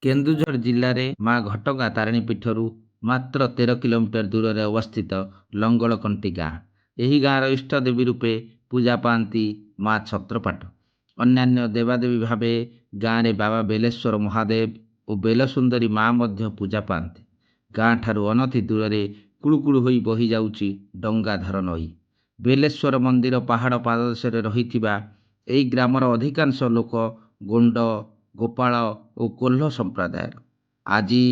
କେନ୍ଦୁଝର ଜିଲ୍ଲାରେ ମା ଘଟଗାଁ ତାରିଣୀ ପୀଠରୁ ମାତ୍ର 13 କିଲୋମିଟର ଦୂରରେ ଅବସ୍ଥିତ ଲଙ୍ଗଳକଣ୍ଟି ଗାଁ। ଏହି ଗାଁର ଇଷ୍ଟଦେବୀ ରୂପେ ପୂଜା ପାଆନ୍ତି ମା ଛତ୍ରପାଠ। ଅନ୍ୟାନ୍ୟ ଦେବାଦେବୀ ଭାବେ ଗାଁରେ ବାବା ବେଲେଶ୍ୱର ମହାଦେବ ଓ ବେଲସୁନ୍ଦରୀ ମା ମଧ୍ୟ ପୂଜା ପାଆନ୍ତି। ଗାଁଠାରୁ ଅନତି ଦୂରରେ କୁଳୁକୁଳୁ ହୋଇ ବହିଯାଉଛି ଡଙ୍ଗାଧର ନଈ। ବେଲେଶ୍ୱର ମନ୍ଦିର ପାହାଡ଼ ପାଦଦେଶରେ ରହିଥିବା ଏହି ଗ୍ରାମର ଅଧିକାଂଶ ଲୋକ ଗୋଣ୍ଡ, ଗୋପାଳ ଓ କୋଲ୍ହ ସମ୍ପ୍ରଦାୟର। ଆଜି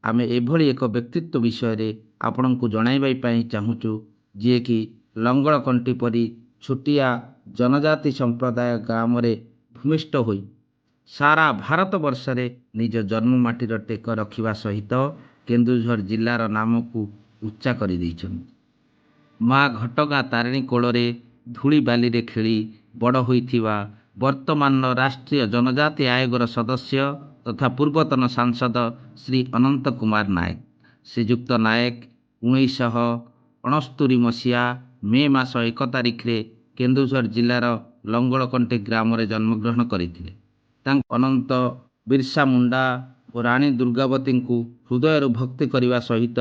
ଆମେ ଏଭଳି ଏକ ବ୍ୟକ୍ତିତ୍ୱ ବିଷୟରେ ଆପଣଙ୍କୁ ଜଣାଇବା ପାଇଁ ଚାହୁଁଛୁ, ଯିଏକି ଲଙ୍ଗଳକଣ୍ଟି ପରି ଛୋଟିଆ ଜନଜାତି ସମ୍ପ୍ରଦାୟ ଗ୍ରାମରେ ଭୂମିଷ୍ଠ ହୋଇ ସାରା ଭାରତବର୍ଷରେ ନିଜ ଜନ୍ମମାଟିର ଟେକ ରଖିବା ସହିତ କେନ୍ଦୁଝର ଜିଲ୍ଲାର ନାମକୁ ଉଚ୍ଚା କରିଦେଇଛନ୍ତି। ମା ଘଟଗାଁ ତାରିଣୀ କୋଳରେ ଧୂଳି ବାଲିରେ ଖେଳି ବଡ଼ ହୋଇଥିବା ବର୍ତ୍ତମାନର ରାଷ୍ଟ୍ରୀୟ ଜନଜାତି ଆୟୋଗର ସଦସ୍ୟ ତଥା ପୂର୍ବତନ ସାଂସଦ ଶ୍ରୀ ଅନନ୍ତ କୁମାର ନାୟକ। ଶ୍ରୀଯୁକ୍ତ ନାୟକ 1969 ମସିହା ମେ ମାସ 1 ତାରିଖରେ କେନ୍ଦୁଝର ଜିଲ୍ଲାର ଲଙ୍ଗଳକଣ୍ଟି ଗ୍ରାମରେ ଜନ୍ମଗ୍ରହଣ କରିଥିଲେ। ତାଙ୍କ ଅନନ୍ତ ବିର୍ସା ମୁଣ୍ଡା ଓ ରାଣୀ ଦୁର୍ଗାବତୀଙ୍କୁ ହୃଦୟରୁ ଭକ୍ତି କରିବା ସହିତ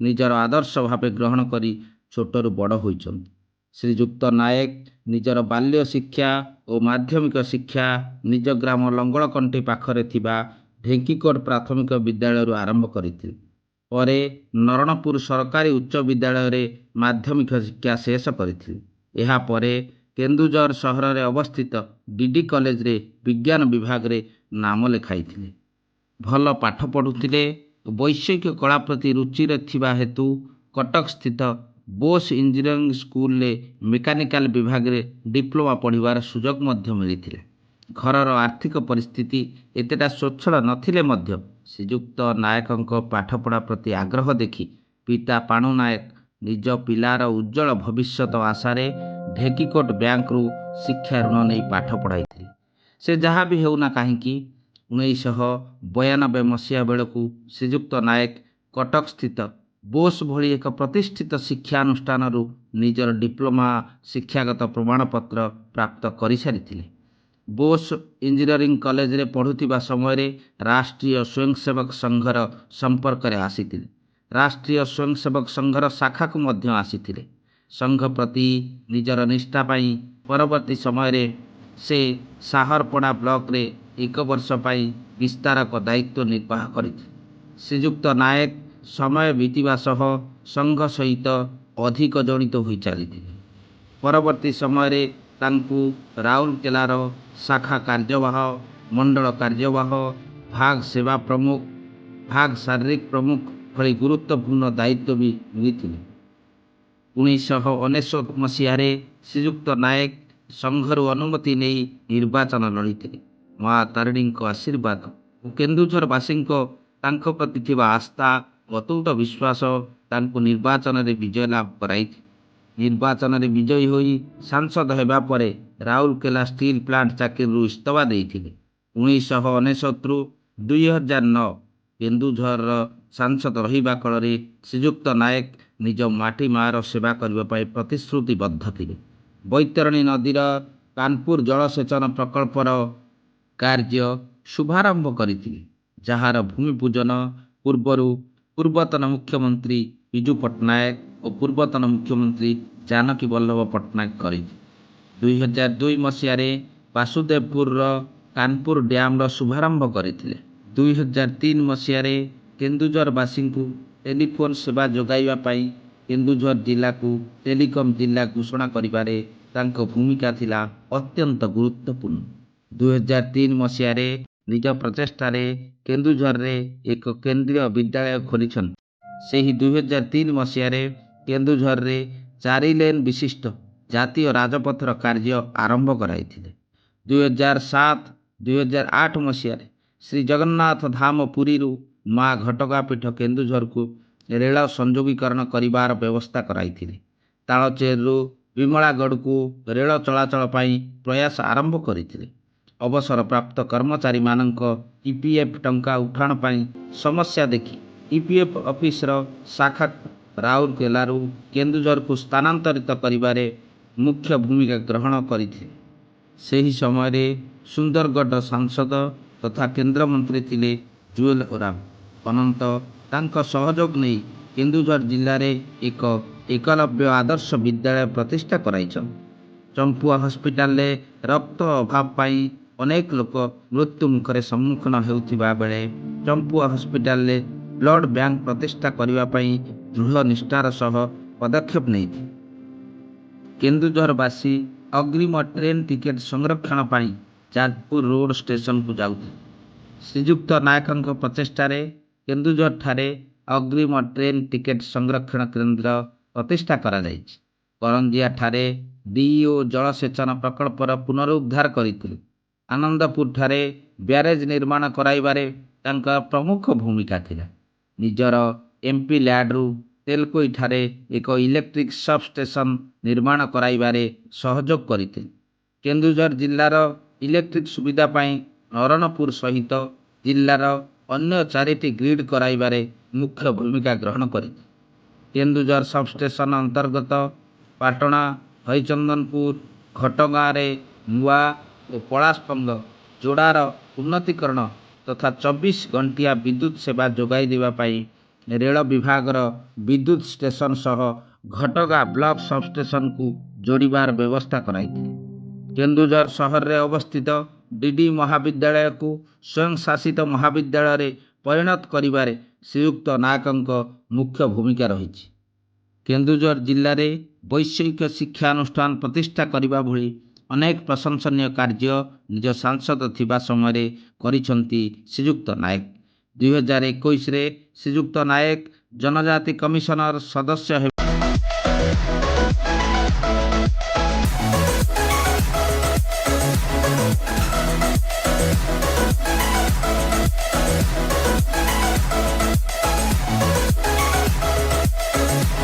ନିଜର ଆଦର୍ଶ ଭାବେ ଗ୍ରହଣ କରି ଛୋଟରୁ ବଡ଼ ହୋଇଛନ୍ତି। ଶ୍ରୀଯୁକ୍ତ ନାୟକ ନିଜର ବାଲ୍ୟ ଶିକ୍ଷା ଓ ମାଧ୍ୟମିକ ଶିକ୍ଷା ନିଜ ଗ୍ରାମ ଲଙ୍ଗଳକଣ୍ଟି ପାଖରେ ଥିବା ଢେଙ୍କିକୋଟ ପ୍ରାଥମିକ ବିଦ୍ୟାଳୟରୁ ଆରମ୍ଭ କରିଥିଲେ। ପରେ ନରଣପୁର ସରକାରୀ ଉଚ୍ଚ ବିଦ୍ୟାଳୟରେ ମାଧ୍ୟମିକ ଶିକ୍ଷା ଶେଷ କରିଥିଲେ। ଏହାପରେ କେନ୍ଦୁଝର ସହରରେ ଅବସ୍ଥିତ ଡିଡି କଲେଜରେ ବିଜ୍ଞାନ ବିଭାଗରେ ନାମ ଲେଖାଇଥିଲେ। ଭଲ ପାଠ ପଢ଼ୁଥିଲେ ଓ ବୈଷୟିକ କଳା ପ୍ରତି ରୁଚିରେ ଥିବା ହେତୁ କଟକ ସ୍ଥିତ ବୋଷ ଇଞ୍ଜିନିୟରିଂ ସ୍କୁଲରେ ମେକାନିକାଲ ବିଭାଗରେ ଡିପ୍ଲୋମା ପଢ଼ିବାର ସୁଯୋଗ ମଧ୍ୟ ମିଳିଥିଲା। ଘରର ଆର୍ଥିକ ପରିସ୍ଥିତି ଏତେଟା ସ୍ୱଚ୍ଛଳ ନଥିଲେ ମଧ୍ୟ ଶ୍ରୀଯୁକ୍ତ ନାୟକଙ୍କ ପାଠପଢ଼ା ପ୍ରତି ଆଗ୍ରହ ଦେଖି ପିତା ପାଣୁ ନାୟକ ନିଜ ପିଲାର ଉଜ୍ଜଳ ଭବିଷ୍ୟତ ଆଶାରେ ଢେଙ୍କିକୋଟ ବ୍ୟାଙ୍କରୁ ଶିକ୍ଷା ଋଣ ନେଇ ପାଠ ପଢ଼ାଇଥିଲେ। ସେ ଯାହା ବି ହେଉନା କାହିଁକି 1992 ମସିହା ବେଳକୁ ଶ୍ରୀଯୁକ୍ତ ନାୟକ କଟକ ସ୍ଥିତ ବୋଷ ଭଳି ଏକ ପ୍ରତିଷ୍ଠିତ ଶିକ୍ଷାନୁଷ୍ଠାନରୁ ନିଜର ଡିପ୍ଲୋମା ଶିକ୍ଷାଗତ ପ୍ରମାଣପତ୍ର ପ୍ରାପ୍ତ କରିସାରିଥିଲେ। ବୋଷ ଇଞ୍ଜିନିୟରିଂ କଲେଜରେ ପଢ଼ୁଥିବା ସମୟରେ ରାଷ୍ଟ୍ରୀୟ ସ୍ୱୟଂସେବକ ସଂଘର ସମ୍ପର୍କରେ ଆସିଥିଲେ। ରାଷ୍ଟ୍ରୀୟ ସ୍ୱୟଂସେବକ ସଂଘର ଶାଖାକୁ ମଧ୍ୟ ଆସିଥିଲେ। ସଂଘ ପ୍ରତି ନିଜର ନିଷ୍ଠା ପାଇଁ ପରବର୍ତ୍ତୀ ସମୟରେ ସେ ସାହରପଡ଼ା ବ୍ଲକରେ 1 ବର୍ଷ ପାଇଁ ବିସ୍ତାରକ ଦାୟିତ୍ୱ ନିର୍ବାହ କରିଥିଲେ। ଶ୍ରୀଯୁକ୍ତ ନାୟକ ସମୟ ବିତିବା ସହ ସଂଘ ସହିତ ଅଧିକ ଜଡ଼ିତ ହୋଇ ଚାଲିଥିଲେ। ପରବର୍ତ୍ତୀ ସମୟରେ ତାଙ୍କୁ ରାଉରକେଲାର ଶାଖା କାର୍ଯ୍ୟବାହ, ମଣ୍ଡଳ କାର୍ଯ୍ୟବାହ, ଭାଗ ସେବା ପ୍ରମୁଖ, ଭାଗ ଶାରୀରିକ ପ୍ରମୁଖ ଭଳି ଗୁରୁତ୍ୱପୂର୍ଣ୍ଣ ଦାୟିତ୍ୱ ବି ମିଳିଥିଲେ। 1999 ମସିହାରେ ଶ୍ରୀଯୁକ୍ତ ନାୟକ ସଂଘରୁ ଅନୁମତି ନେଇ ନିର୍ବାଚନ ଲଢ଼ିଥିଲେ। ମା ତାରିଣୀଙ୍କ ଆଶୀର୍ବାଦ ଓ କେନ୍ଦୁଝରବାସୀଙ୍କ ତାଙ୍କ ପ୍ରତି ଥିବା ଆସ୍ଥା ଓ ଅତୁଟ ବିଶ୍ୱାସ ତାଙ୍କୁ ନିର୍ବାଚନରେ ବିଜୟ ଲାଭ କରାଇଥିଲେ। ନିର୍ବାଚନରେ ବିଜୟୀ ହୋଇ ସାଂସଦ ହେବା ପରେ ରାଉରକେଲା ଷ୍ଟିଲ୍ ପ୍ଲାଣ୍ଟ ଚାକିରିରୁ ଇସ୍ତଫା ଦେଇଥିଲେ। 1999ରୁ 2009 କେନ୍ଦୁଝରର ସାଂସଦ ରହିବା କାଳରେ ଶ୍ରୀଯୁକ୍ତ ନାୟକ ନିଜ ମାଟି ମାଆର ସେବା କରିବା ପାଇଁ ପ୍ରତିଶ୍ରୁତିବଦ୍ଧ ଥିଲେ। ବୈତରଣୀ ନଦୀର କାନପୁର ଜଳସେଚନ ପ୍ରକଳ୍ପର କାର୍ଯ୍ୟ ଶୁଭାରମ୍ଭ କରିଥିଲେ, ଯାହାର ଭୂମି ପୂଜନ ପୂର୍ବରୁ ପୂର୍ବତନ ମୁଖ୍ୟମନ୍ତ୍ରୀ ବିଜୁ ପଟ୍ଟନାୟକ ଓ ପୂର୍ବତନ ମୁଖ୍ୟମନ୍ତ୍ରୀ ଜାନକୀ ବଲ୍ଲଭ ପଟ୍ଟନାୟକ କରିଥିଲେ। 2002 ମସିହାରେ ବାସୁଦେବପୁରର କାନପୁର ଡ୍ୟାମର ଶୁଭାରମ୍ଭ କରିଥିଲେ। 2003 ମସିହାରେ କେନ୍ଦୁଝରବାସୀଙ୍କୁ ଟେଲିଫୋନ ସେବା ଯୋଗାଇବା ପାଇଁ କେନ୍ଦୁଝର ଜିଲ୍ଲାକୁ ଟେଲିକମ ଜିଲ୍ଲା ଘୋଷଣା କରିବାରେ ତାଙ୍କ ଭୂମିକା ଥିଲା ଅତ୍ୟନ୍ତ ଗୁରୁତ୍ୱପୂର୍ଣ୍ଣ। 2003 ମସିହାରେ ନିଜ ପ୍ରଚେଷ୍ଟାରେ କେନ୍ଦୁଝରରେ ଏକ କେନ୍ଦ୍ରୀୟ ବିଦ୍ୟାଳୟ ଖୋଲିଛନ୍ତି। ସେହି 2003 ମସିହାରେ କେନ୍ଦୁଝରରେ 4 ଲେନ୍ ବିଶିଷ୍ଟ ଜାତୀୟ ରାଜପଥର କାର୍ଯ୍ୟ ଆରମ୍ଭ କରାଇଥିଲେ। 2007-2008 ମସିହାରେ ଶ୍ରୀ ଜଗନ୍ନାଥ ଧାମ ପୁରୀରୁ ମା ଘଟଗାଁ ପୀଠ କେନ୍ଦୁଝରକୁ ରେଳ ସଂଯୋଗୀକରଣ କରିବାର ବ୍ୟବସ୍ଥା କରାଇଥିଲେ। ତାଳଚେରରୁ ବିମଳାଗଡ଼କୁ ରେଳ ଚଳାଚଳ ପାଇଁ ପ୍ରୟାସ ଆରମ୍ଭ କରିଥିଲେ। ଅବସରପ୍ରାପ୍ତ କର୍ମଚାରୀମାନଙ୍କ ଇପିଏଫ୍ ଟଙ୍କା ଉଠାଣ ପାଇଁ ସମସ୍ୟା ଦେଖି ଇପିଏଫ୍ ଅଫିସର ଶାଖା ରାଉରକେଲାରୁ କେନ୍ଦୁଝରକୁ ସ୍ଥାନାନ୍ତରିତ କରିବାରେ ମୁଖ୍ୟ ଭୂମିକା ଗ୍ରହଣ କରିଥିଲେ। ସେହି ସମୟରେ ସୁନ୍ଦରଗଡ଼ର ସାଂସଦ ତଥା କେନ୍ଦ୍ରମନ୍ତ୍ରୀ ଥିଲେ ଜୁଏଲ ଓରାମ ଅନନ୍ତ ତାଙ୍କ ସହଯୋଗ ନେଇ କେନ୍ଦୁଝର ଜିଲ୍ଲାରେ ଏକ ଏକଲବ୍ୟ ଆଦର୍ଶ ବିଦ୍ୟାଳୟ ପ୍ରତିଷ୍ଠା କରାଇଛନ୍ତି। ଚମ୍ପୁଆ ହସ୍ପିଟାଲରେ ରକ୍ତ ଅଭାବ ପାଇଁ ଅନେକ ଲୋକ ମୃତ୍ୟୁ ମୁଖରେ ସମ୍ମୁଖୀନ ହେଉଥିବା ବେଳେ ଚମ୍ପୁଆ ହସ୍ପିଟାଲରେ ବ୍ଲଡ ବ୍ୟାଙ୍କ ପ୍ରତିଷ୍ଠା କରିବା ପାଇଁ ଦୃଢ଼ ନିଷ୍ଠାର ସହ ପଦକ୍ଷେପ ନେଇଥିଲେ। କେନ୍ଦୁଝରବାସୀ ଅଗ୍ରିମ ଟ୍ରେନ୍ ଟିକେଟ୍ ସଂରକ୍ଷଣ ପାଇଁ ଯାଜପୁର ରୋଡ୍ ଷ୍ଟେସନକୁ ଯାଉଥିଲେ। ଶ୍ରୀଯୁକ୍ତ ନାୟକଙ୍କ ପ୍ରଚେଷ୍ଟାରେ କେନ୍ଦୁଝରଠାରେ ଅଗ୍ରିମ ଟ୍ରେନ୍ ଟିକେଟ୍ ସଂରକ୍ଷଣ କେନ୍ଦ୍ର ପ୍ରତିଷ୍ଠା କରାଯାଇଛି। କରଞ୍ଜିଆଠାରେ DO ଜଳସେଚନ ପ୍ରକଳ୍ପର ପୁନରୁଦ୍ଧାର କରିଥିଲେ। ଆନନ୍ଦପୁରଠାରେ ବ୍ୟାରେଜ ନିର୍ମାଣ କରାଇବାରେ ତାଙ୍କର ପ୍ରମୁଖ ଭୂମିକା ଥିଲା। ନିଜର MP ଲ୍ୟାଡ୍ରୁ ତେଲକୋଇଠାରେ ଏକ ଇଲେକ୍ଟ୍ରିକ୍ ସବଷ୍ଟେସନ ନିର୍ମାଣ କରାଇବାରେ ସହଯୋଗ କରିଥିଲେ। କେନ୍ଦୁଝର ଜିଲ୍ଲାର ଇଲେକ୍ଟ୍ରିକ୍ ସୁବିଧା ପାଇଁ ନରଣପୁର ସହିତ ଜିଲ୍ଲାର ଅନ୍ୟ 4ଟି ଗ୍ରିଡ୍ କରାଇବାରେ ମୁଖ୍ୟ ଭୂମିକା ଗ୍ରହଣ କରିଥିଲେ। କେନ୍ଦୁଝର ସବଷ୍ଟେସନ ଅନ୍ତର୍ଗତ ପାଟଣା, ହରିଚନ୍ଦନପୁର, ଘଟଗାଁରେ ନୂଆ ଓ ପଳାଶପଙ୍ଗ ଯୋଡ଼ାର ଉନ୍ନତିକରଣ ତଥା 24 ଘଣ୍ଟିଆ ବିଦ୍ୟୁତ ସେବା ଯୋଗାଇ ଦେବା ପାଇଁ ରେଳ ବିଭାଗର ବିଦ୍ୟୁତ ଷ୍ଟେସନ ସହ ଘଟଗାଁ ବ୍ଲକ ସବଷ୍ଟେସନକୁ ଯୋଡ଼ିବାର ବ୍ୟବସ୍ଥା କରାଇଥିଲେ। କେନ୍ଦୁଝର ସହରରେ ଅବସ୍ଥିତ DD ମହାବିଦ୍ୟାଳୟକୁ ସ୍ୱୟଂଶାସିତ ମହାବିଦ୍ୟାଳୟରେ ପରିଣତ କରିବାରେ ଶ୍ରୀଯୁକ୍ତ ନାୟକଙ୍କ ମୁଖ୍ୟ ଭୂମିକା ରହିଛି। କେନ୍ଦୁଝର ଜିଲ୍ଲାରେ ବୈଷୟିକ ଶିକ୍ଷାନୁଷ୍ଠାନ ପ୍ରତିଷ୍ଠା କରିବା ଭଳି ଅନେକ ପ୍ରଶଂସନୀୟ କାର୍ଯ୍ୟ ନିଜ ସାଂସଦ ଥିବା ସମୟରେ କରିଛନ୍ତି ଶ୍ରୀଯୁକ୍ତ ନାୟକ। 2021ରେ ଶ୍ରୀଯୁକ୍ତ ନାୟକ ଜନଜାତି କମିଶନର ସଦସ୍ୟ